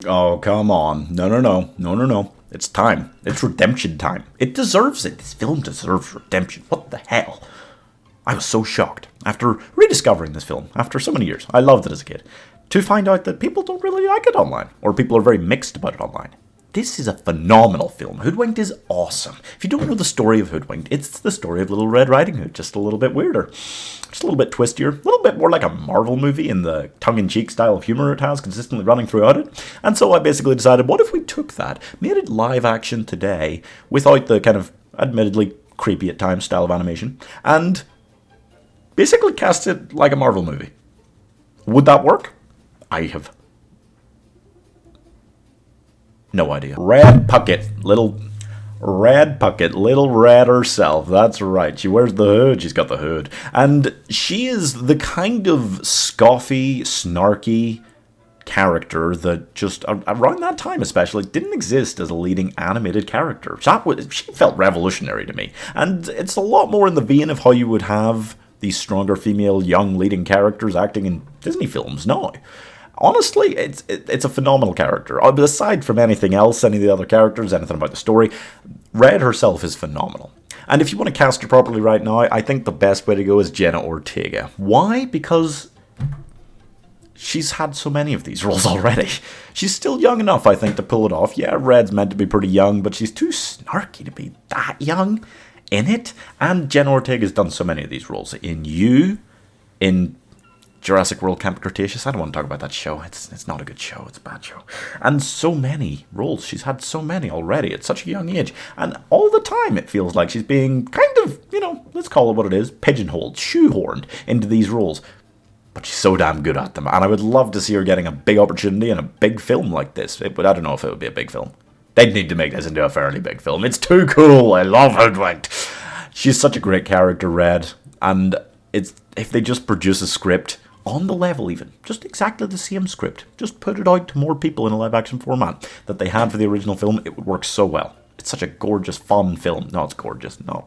Oh, come on. No. It's time. It's redemption time. It deserves it. This film deserves redemption. What the hell? I was so shocked after rediscovering this film after so many years. I loved it as a kid. To find out that people don't really like it online, or people are very mixed about it online. This is a phenomenal film. Hoodwinked is awesome. If you don't know the story of Hoodwinked, it's the story of Little Red Riding Hood, just a little bit weirder. Just a little bit twistier, a little bit more like a Marvel movie in the tongue-in-cheek style of humor it has consistently running throughout it. And so I basically decided, what if we took that, made it live action today, without the kind of admittedly creepy at times style of animation, and basically cast it like a Marvel movie. Would that work? I have no idea. Red Puckett, little Red herself. That's right. She wears the hood. She's got the hood. And she is the kind of scoffy, snarky character that just, around that time especially, didn't exist as a leading animated character. She felt revolutionary to me. And it's a lot more in the vein of how you would have these stronger female young leading characters acting in Disney films now. Honestly, it's a phenomenal character. Aside from anything else, any of the other characters, anything about the story, Red herself is phenomenal. And if you want to cast her properly right now, I think the best way to go is Jenna Ortega. Why? Because she's had so many of these roles already. She's still young enough, I think, to pull it off. Yeah, Red's meant to be pretty young, but she's too snarky to be that young in it. And Jenna Ortega's done so many of these roles. In Jurassic World Camp Cretaceous. I don't want to talk about that show. It's not a good show. It's a bad show. And so many roles. She's had so many already at such a young age. And all the time it feels like she's being kind of, let's call it what it is, pigeonholed, shoehorned into these roles. But she's so damn good at them. And I would love to see her getting a big opportunity in a big film like this. But I don't know if it would be a big film. They'd need to make this into a fairly big film. It's too cool. I love Hoodwinked. She's such a great character, Red. And if they just produce a script on the level even, just exactly the same script, just put it out to more people in a live action format that they had for the original film, it would work so well. It's such a gorgeous, fun film. No, it's gorgeous. No,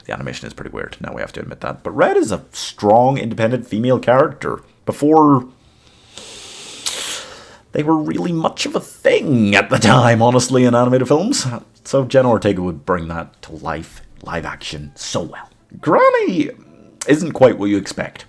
the animation is pretty weird. Now we have to admit that. But Red is a strong, independent female character before they were really much of a thing at the time, honestly, in animated films. So Jenna Ortega would bring that to life, live action, so well. Granny isn't quite what you expect.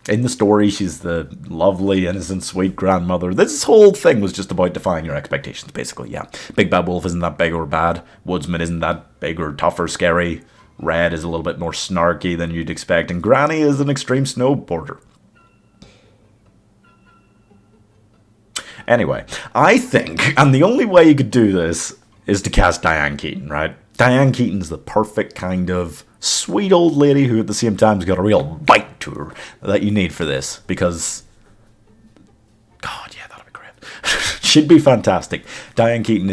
In the story, she's the lovely, innocent, sweet grandmother. This whole thing was just about defying your expectations, basically, yeah. Big Bad Wolf isn't that big or bad. Woodsman isn't that big or tough or scary. Red is a little bit more snarky than you'd expect. And Granny is an extreme snowboarder. Anyway, I think, and the only way you could do this is to cast Diane Keaton, right? Diane Keaton's the perfect kind of sweet old lady who at the same time has got a real bite to her that you need for this, because God, yeah, that'd be great. She'd be fantastic. Diane Keaton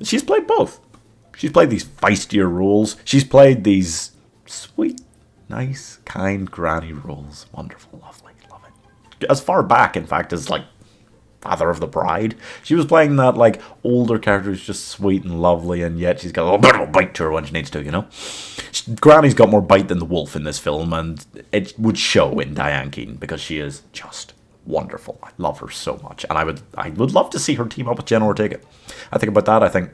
she's played both. She's played these feistier roles. She's played these sweet, nice, kind granny roles. Wonderful, lovely, love it. As far back, in fact, as Father of the Bride. She was playing that, older character who's just sweet and lovely, and yet she's got a little bit of a bite to her when she needs to, Granny's got more bite than the wolf in this film, and it would show in Diane Keaton, because she is just wonderful. I love her so much, and I would love to see her team up with Jenna Ortega. I think about that, I think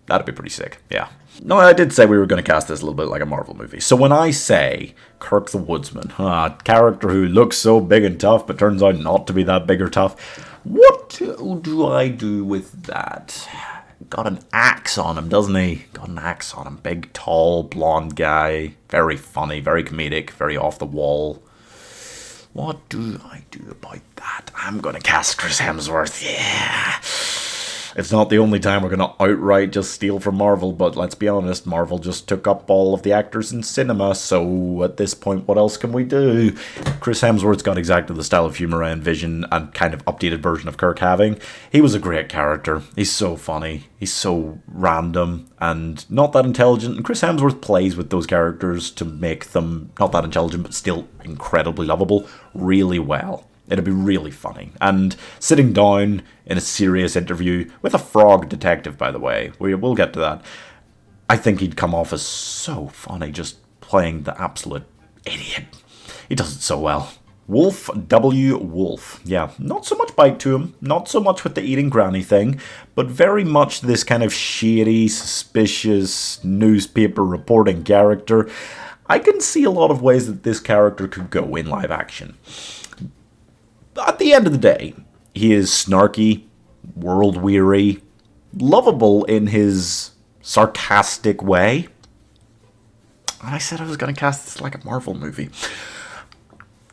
that'd be pretty sick, yeah. No, I did say we were going to cast this a little bit like a Marvel movie. So when I say Kirk the Woodsman, a character who looks so big and tough, but turns out not to be that big or tough, what do I do with that? Got an axe on him, doesn't he? Got an axe on him. Big, tall, blonde guy. Very funny, very comedic, very off the wall. What do I do about that? I'm going to cast Chris Hemsworth, yeah. It's not the only time we're going to outright just steal from Marvel, but let's be honest, Marvel just took up all of the actors in cinema, so at this point, what else can we do? Chris Hemsworth's got exactly the style of humour I envision a kind of updated version of Kirk having. He was a great character. He's so funny. He's so random and not that intelligent, and Chris Hemsworth plays with those characters to make them not that intelligent, but still incredibly lovable really well. It'd be really funny. And sitting down in a serious interview with a frog detective, by the way, we'll get to that, I think he'd come off as so funny just playing the absolute idiot. He does it so well. Wolf W. Wolf. Yeah, not so much bite to him, not so much with the eating granny thing, but very much this kind of shady, suspicious newspaper reporting character. I can see a lot of ways that this character could go in live action. At the end of the day, he is snarky, world-weary, lovable in his sarcastic way. I said I was going to cast this like a Marvel movie.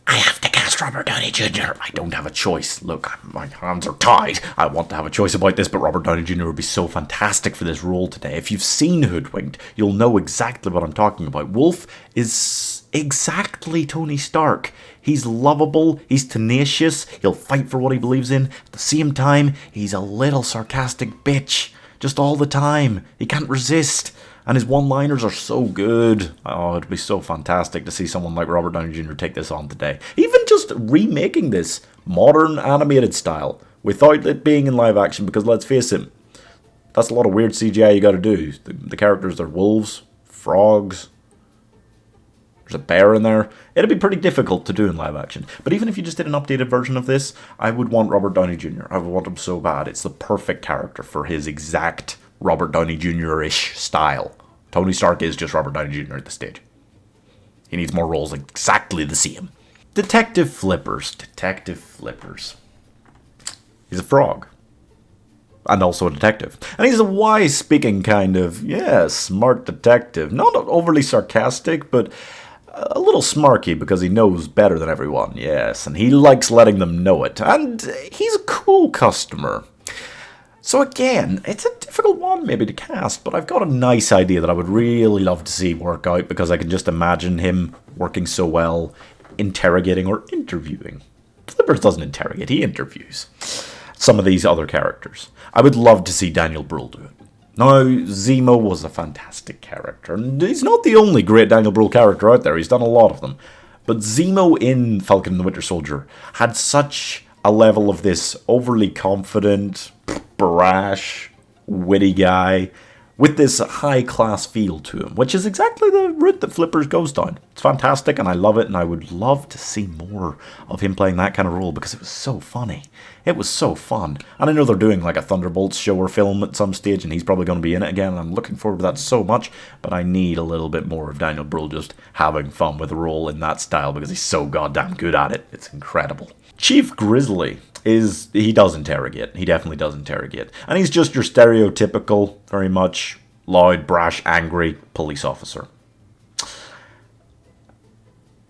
I have to cast Robert Downey Jr. I don't have a choice. Look, my hands are tied. I want to have a choice about this, but Robert Downey Jr. would be so fantastic for this role today. If you've seen Hoodwinked, you'll know exactly what I'm talking about. Wolf is exactly Tony Stark. He's lovable, he's tenacious, he'll fight for what he believes in. At the same time, he's a little sarcastic bitch. Just all the time. He can't resist. And his one-liners are so good. Oh, it'd be so fantastic to see someone like Robert Downey Jr. take this on today. Even just remaking this modern animated style without it being in live action, because let's face it, that's a lot of weird CGI you gotta do. The characters are wolves, frogs, there's a bear in there. It'd be pretty difficult to do in live action. But even if you just did an updated version of this, I would want Robert Downey Jr. I would want him so bad. It's the perfect character for his exact Robert Downey Jr.-ish style. Tony Stark is just Robert Downey Jr. at this stage. He needs more roles exactly the same. Detective Flippers. Detective Flippers. He's a frog. And also a detective. And he's a wise-speaking kind of, smart detective. Not overly sarcastic, but a little smarky because he knows better than everyone, yes. And he likes letting them know it. And he's a cool customer. So again, it's a difficult one maybe to cast, but I've got a nice idea that I would really love to see work out, because I can just imagine him working so well interrogating or interviewing. Flippers doesn't interrogate, he interviews some of these other characters. I would love to see Daniel Bruhl do it. Now, Zemo was a fantastic character, and he's not the only great Daniel Bruhl character out there, he's done a lot of them. But Zemo in Falcon and the Winter Soldier had such a level of this overly confident, brash, witty guy with this high-class feel to him, which is exactly the route that Flippers goes down. It's fantastic, and I love it, and I would love to see more of him playing that kind of role, because it was so funny. It was so fun. And I know they're doing like a Thunderbolts show or film at some stage, and he's probably going to be in it again, and I'm looking forward to that so much, but I need a little bit more of Daniel Bruhl just having fun with a role in that style, because he's so goddamn good at it. It's incredible. Chief Grizzly he does interrogate. He definitely does interrogate. And he's just your stereotypical, very much loud, brash, angry police officer.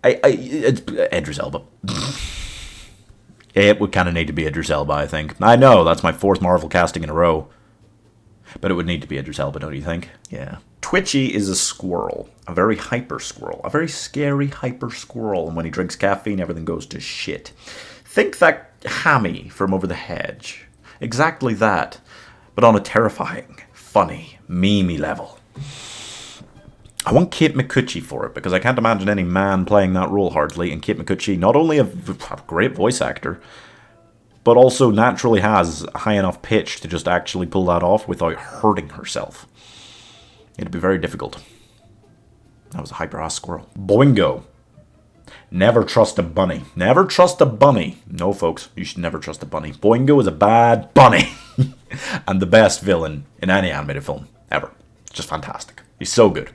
It's Idris Elba. It would kind of need to be Idris Elba, I think. I know, that's my fourth Marvel casting in a row. But it would need to be Idris Elba, don't you think? Yeah. Twitchy is a squirrel. A very hyper squirrel. A very scary hyper squirrel. And when he drinks caffeine, everything goes to shit. Think that Hammy from Over the Hedge. Exactly that. But on a terrifying, funny, memey level. I want Kate McCutcheon for it, because I can't imagine any man playing that role hardly. And Kate McCutcheon, not only a great voice actor, but also naturally has a high enough pitch to just actually pull that off without hurting herself. It'd be very difficult. That was a hyper-ass squirrel. Boingo. Never trust a bunny. Never trust a bunny. No, folks, you should never trust a bunny. Boingo is a bad bunny. And the best villain in any animated film ever. Just fantastic. He's so good.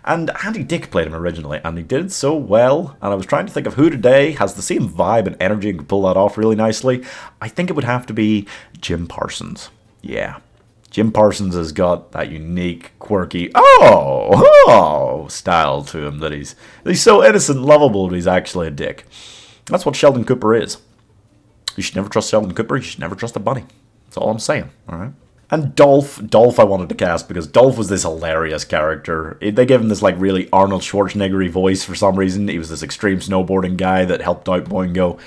And Andy Dick played him originally, and he did so well. And I was trying to think of who today has the same vibe and energy and can pull that off really nicely. I think it would have to be Jim Parsons. Yeah. Jim Parsons has got that unique, quirky, style to him that he's so innocent and lovable, but he's actually a dick. That's what Sheldon Cooper is. You should never trust Sheldon Cooper. You should never trust a bunny. That's all I'm saying, all right? And Dolph I wanted to cast because Dolph was this hilarious character. They gave him this like really Arnold Schwarzenegger-y voice for some reason. He was this extreme snowboarding guy that helped out Boingo.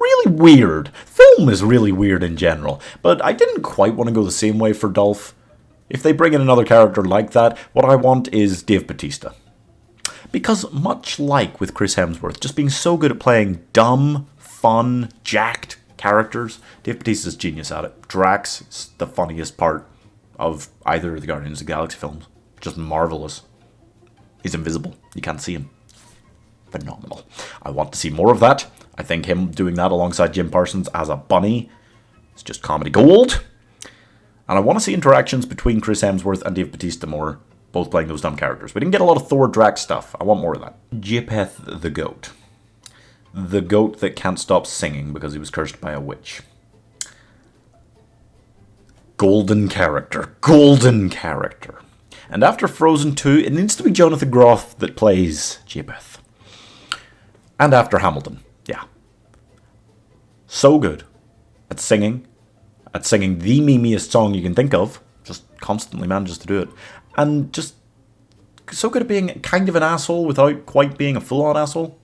Really weird. Film is really weird in general, but I didn't quite want to go the same way for Dolph. If they bring in another character like that, what I want is Dave Bautista. Because much like with Chris Hemsworth, just being so good at playing dumb, fun, jacked characters, Dave Bautista's genius at it. Drax is the funniest part of either of the Guardians of the Galaxy films. Just marvelous. He's invisible. You can't see him. Phenomenal. I want to see more of that. I think him doing that alongside Jim Parsons as a bunny is just comedy gold. And I want to see interactions between Chris Hemsworth and Dave Bautista more, both playing those dumb characters. We didn't get a lot of Thor Drax stuff. I want more of that. Japheth the goat. The goat that can't stop singing because he was cursed by a witch. Golden character. Golden character. And after Frozen 2, it needs to be Jonathan Groff that plays Japheth. And after Hamilton. Yeah. So good at singing the memeiest song you can think of. Just constantly manages to do it. And just so good at being kind of an asshole without quite being a full-on asshole.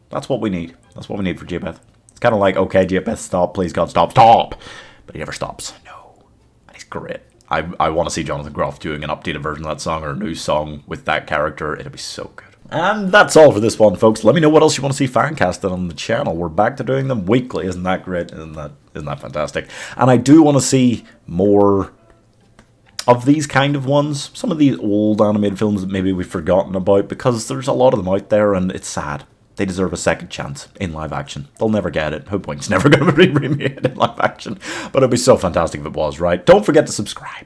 That's what we need. That's what we need for Japheth. It's kind of like, okay, Japheth, stop, please God, stop. But he never stops. No. And he's great. I want to see Jonathan Groff doing an updated version of that song or a new song with that character. It'll be so good. And that's all for this one, folks. Let me know what else you want to see fan casted on the channel. We're back to doing them weekly. Isn't that great? Isn't that fantastic? And I do want to see more of these kind of ones. Some of these old animated films that maybe we've forgotten about, because there's a lot of them out there and it's sad. They deserve a second chance in live action. They'll never get it. Hoodwinked's never going to be remade in live action. But it'd be so fantastic if it was, right? Don't forget to subscribe.